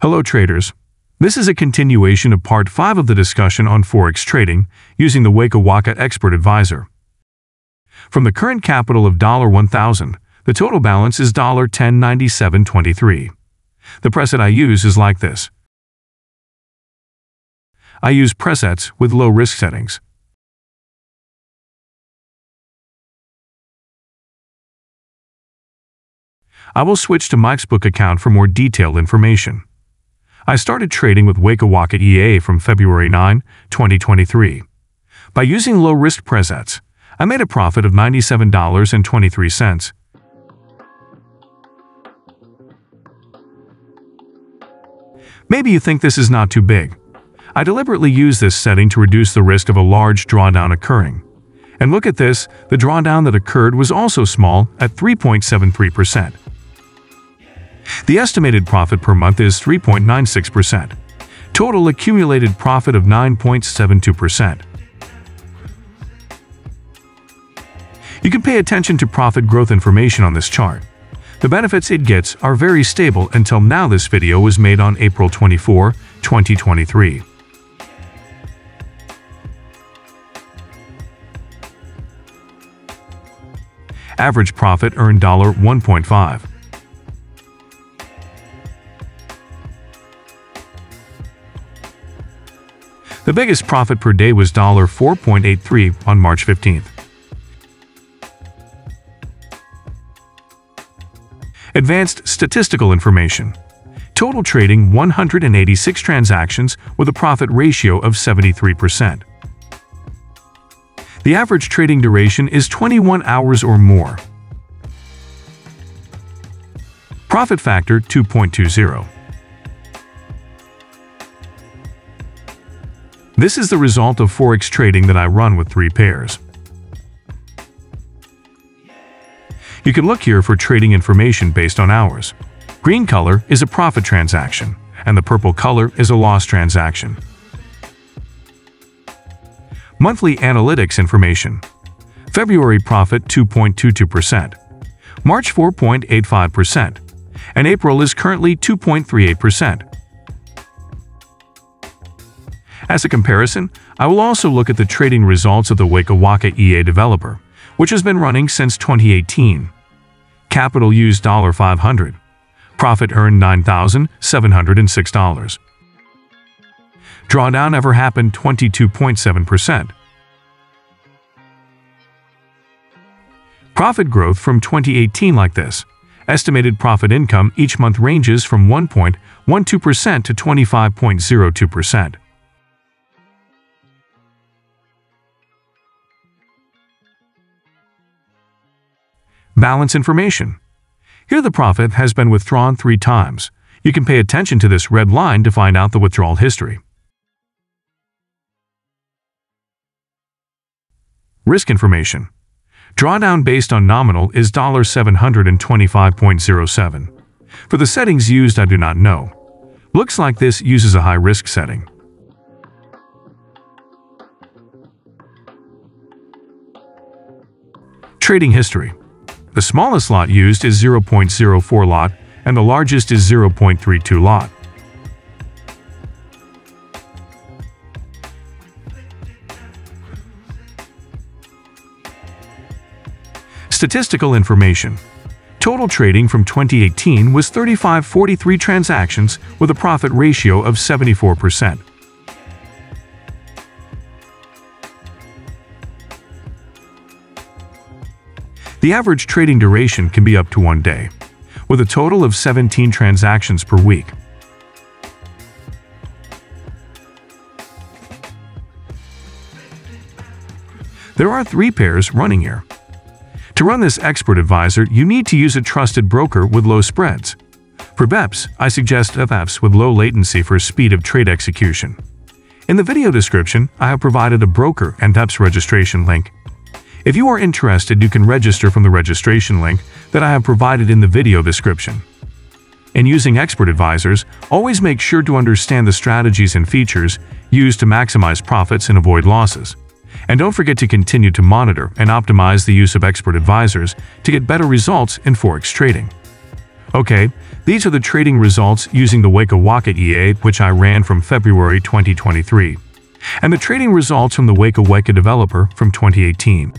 Hello traders. This is a continuation of part 5 of the discussion on Forex trading using the Waka Waka Expert Advisor. From the current capital of $1,000, the total balance is $1097.23. The preset I use is like this. I use presets with low risk settings. I will switch to myfxbook account for more detailed information. I started trading with Waka Waka EA from February 9, 2023. By using low-risk presets, I made a profit of $97.23. Maybe you think this is not too big. I deliberately use this setting to reduce the risk of a large drawdown occurring. And look at this, the drawdown that occurred was also small at 3.73%. The estimated profit per month is 3.96%. Total accumulated profit of 9.72%. You can pay attention to profit growth information on this chart. The benefits it gets are very stable until now. This video was made on April 24, 2023. Average profit earned $1.5. The biggest profit per day was $4.83 on March 15th. Advanced statistical information. Total trading 186 transactions with a profit ratio of 73%. The average trading duration is 21 hours or more. Profit factor 2.20. This is the result of Forex trading that I run with 3 pairs. You can look here for trading information based on hours. Green color is a profit transaction, and the purple color is a loss transaction. Monthly analytics information. February profit 2.22%, March 4.85%, and April is currently 2.38%. As a comparison, I will also look at the trading results of the Waka Waka EA developer, which has been running since 2018. Capital used $500. Profit earned $9,706. Drawdown ever happened 22.7%. Profit growth from 2018 like this. Estimated profit income each month ranges from 1.12% to 25.02%. Balance information. Here the profit has been withdrawn 3 times. You can pay attention to this red line to find out the withdrawal history. Risk information. Drawdown based on nominal is $725.07. For the settings used, I do not know. Looks like this uses a high risk setting. Trading history. The smallest lot used is 0.04 lot and the largest is 0.32 lot. Statistical information. Total trading from 2018 was 3543 transactions with a profit ratio of 74%. The average trading duration can be up to 1 day, with a total of 17 transactions per week. There are 3 pairs running here. To run this expert advisor, you need to use a trusted broker with low spreads. For BEPs, I suggest FFs with low latency for speed of trade execution. In the video description, I have provided a broker and BEPs registration link. If you are interested, you can register from the registration link that I have provided in the video description. In using expert advisors, always make sure to understand the strategies and features used to maximize profits and avoid losses. And don't forget to continue to monitor and optimize the use of expert advisors to get better results in Forex trading. Okay, these are the trading results using the Waka Waka EA which I ran from February 2023, and the trading results from the Waka Waka developer from 2018.